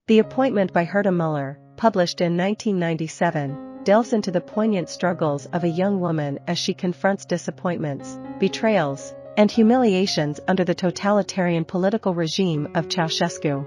The Appointment by Herta Müller, published in 1997, delves into the poignant struggles of a young woman as she confronts disappointments, betrayals, and humiliations under the totalitarian political regime of Ceausescu.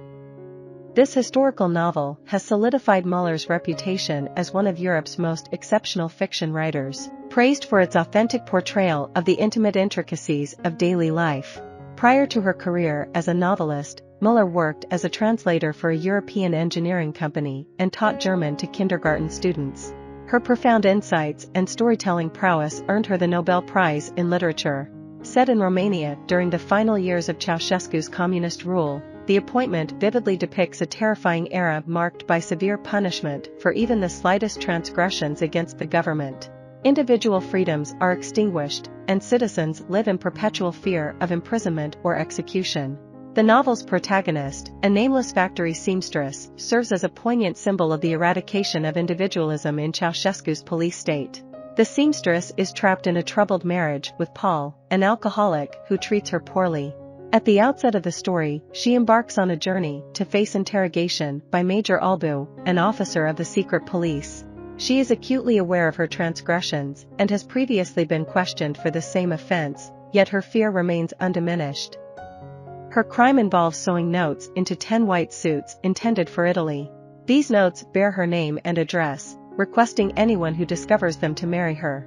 This historical novel has solidified Müller's reputation as one of Europe's most exceptional fiction writers, praised for its authentic portrayal of the intimate intricacies of daily life. Prior to her career as a novelist, Müller worked as a translator for a European engineering company and taught German to kindergarten students. Her profound insights and storytelling prowess earned her the Nobel Prize in Literature. Set in Romania during the final years of Ceausescu's communist rule, The Appointment vividly depicts a terrifying era marked by severe punishment for even the slightest transgressions against the government. Individual freedoms are extinguished, and citizens live in perpetual fear of imprisonment or execution. The novel's protagonist, a nameless factory seamstress, serves as a poignant symbol of the eradication of individualism in Ceausescu's police state. The seamstress is trapped in a troubled marriage with Paul, an alcoholic who treats her poorly. At the outset of the story, she embarks on a journey to face interrogation by Major Albu, an officer of the secret police. She is acutely aware of her transgressions and has previously been questioned for the same offense, yet her fear remains undiminished. Her crime involves sewing notes into 10 white suits intended for Italy. These notes bear her name and address, requesting anyone who discovers them to marry her.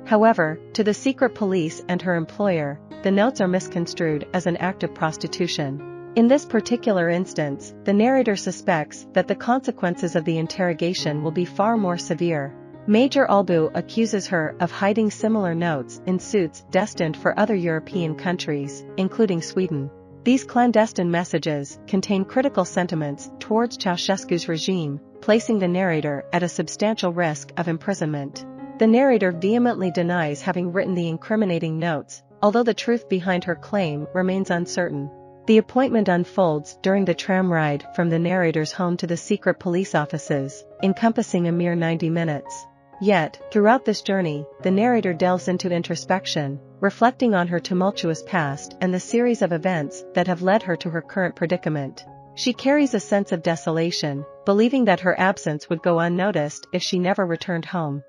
However, to the secret police and her employer, the notes are misconstrued as an act of prostitution. In this particular instance, the narrator suspects that the consequences of the interrogation will be far more severe. Major Albu accuses her of hiding similar notes in suits destined for other European countries, including Sweden. These clandestine messages contain critical sentiments towards Ceausescu's regime, placing the narrator at a substantial risk of imprisonment. The narrator vehemently denies having written the incriminating notes, although the truth behind her claim remains uncertain. The Appointment unfolds during the tram ride from the narrator's home to the secret police offices, encompassing a mere 90 minutes. Yet, throughout this journey, the narrator delves into introspection, reflecting on her tumultuous past and the series of events that have led her to her current predicament. She carries a sense of desolation, believing that her absence would go unnoticed if she never returned home.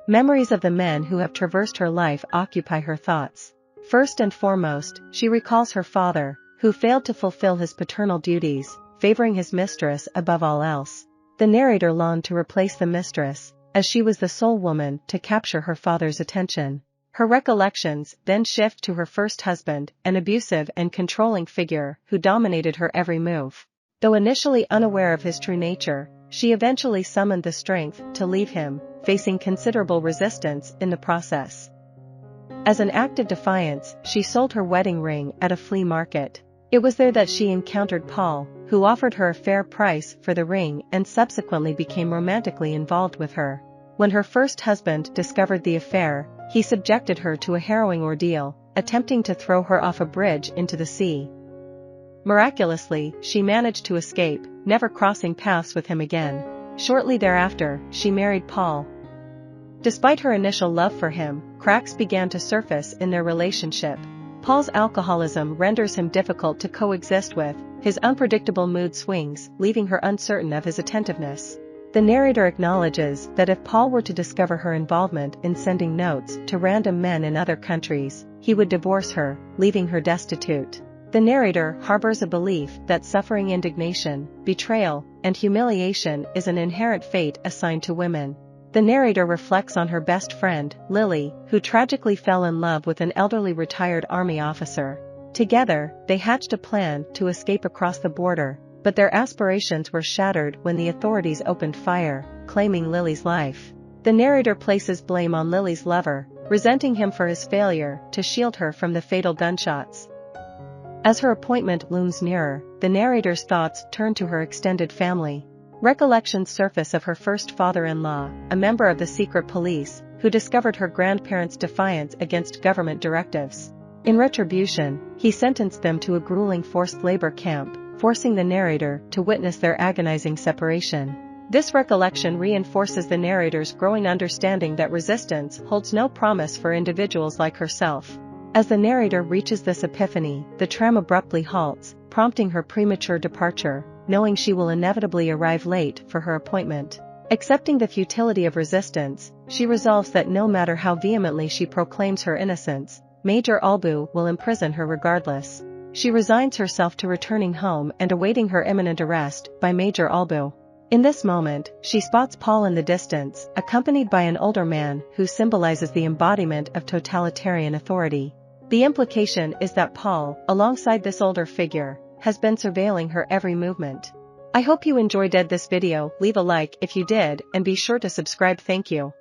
Memories of the men who have traversed her life occupy her thoughts. First and foremost, she recalls her father, who failed to fulfill his paternal duties, favoring his mistress above all else. The narrator longed to replace the mistress, as she was the sole woman to capture her father's attention. Her recollections then shift to her first husband, an abusive and controlling figure who dominated her every move. Though initially unaware of his true nature, she eventually summoned the strength to leave him, facing considerable resistance in the process. As an act of defiance, she sold her wedding ring at a flea market. It was there that she encountered Paul, who offered her a fair price for the ring and subsequently became romantically involved with her. When her first husband discovered the affair, he subjected her to a harrowing ordeal, attempting to throw her off a bridge into the sea. Miraculously, she managed to escape, never crossing paths with him again. Shortly thereafter, she married Paul. Despite her initial love for him, cracks began to surface in their relationship. Paul's alcoholism renders him difficult to coexist with, his unpredictable mood swings leaving her uncertain of his attentiveness. The narrator acknowledges that if Paul were to discover her involvement in sending notes to random men in other countries, he would divorce her, leaving her destitute. The narrator harbors a belief that suffering indignation, betrayal, and humiliation is an inherent fate assigned to women. The narrator reflects on her best friend, Lily, who tragically fell in love with an elderly retired army officer. Together, they hatched a plan to escape across the border, but their aspirations were shattered when the authorities opened fire, claiming Lily's life. The narrator places blame on Lily's lover, resenting him for his failure to shield her from the fatal gunshots. As her appointment looms nearer, the narrator's thoughts turn to her extended family. Recollections surface of her first father-in-law, a member of the secret police, who discovered her grandparents' defiance against government directives. In retribution, he sentenced them to a grueling forced labor camp, forcing the narrator to witness their agonizing separation. This recollection reinforces the narrator's growing understanding that resistance holds no promise for individuals like herself. As the narrator reaches this epiphany, the tram abruptly halts, prompting her premature departure. knowing she will inevitably arrive late for her appointment. Accepting the futility of resistance, she resolves that no matter how vehemently she proclaims her innocence, Major Albu will imprison her regardless. She resigns herself to returning home and awaiting her imminent arrest by Major Albu. In this moment, she spots Paul in the distance, accompanied by an older man who symbolizes the embodiment of totalitarian authority. The implication is that Paul, alongside this older figure, has been surveilling her every movement. I hope you enjoyed this video. Leave a like if you did and be sure to subscribe. Thank you.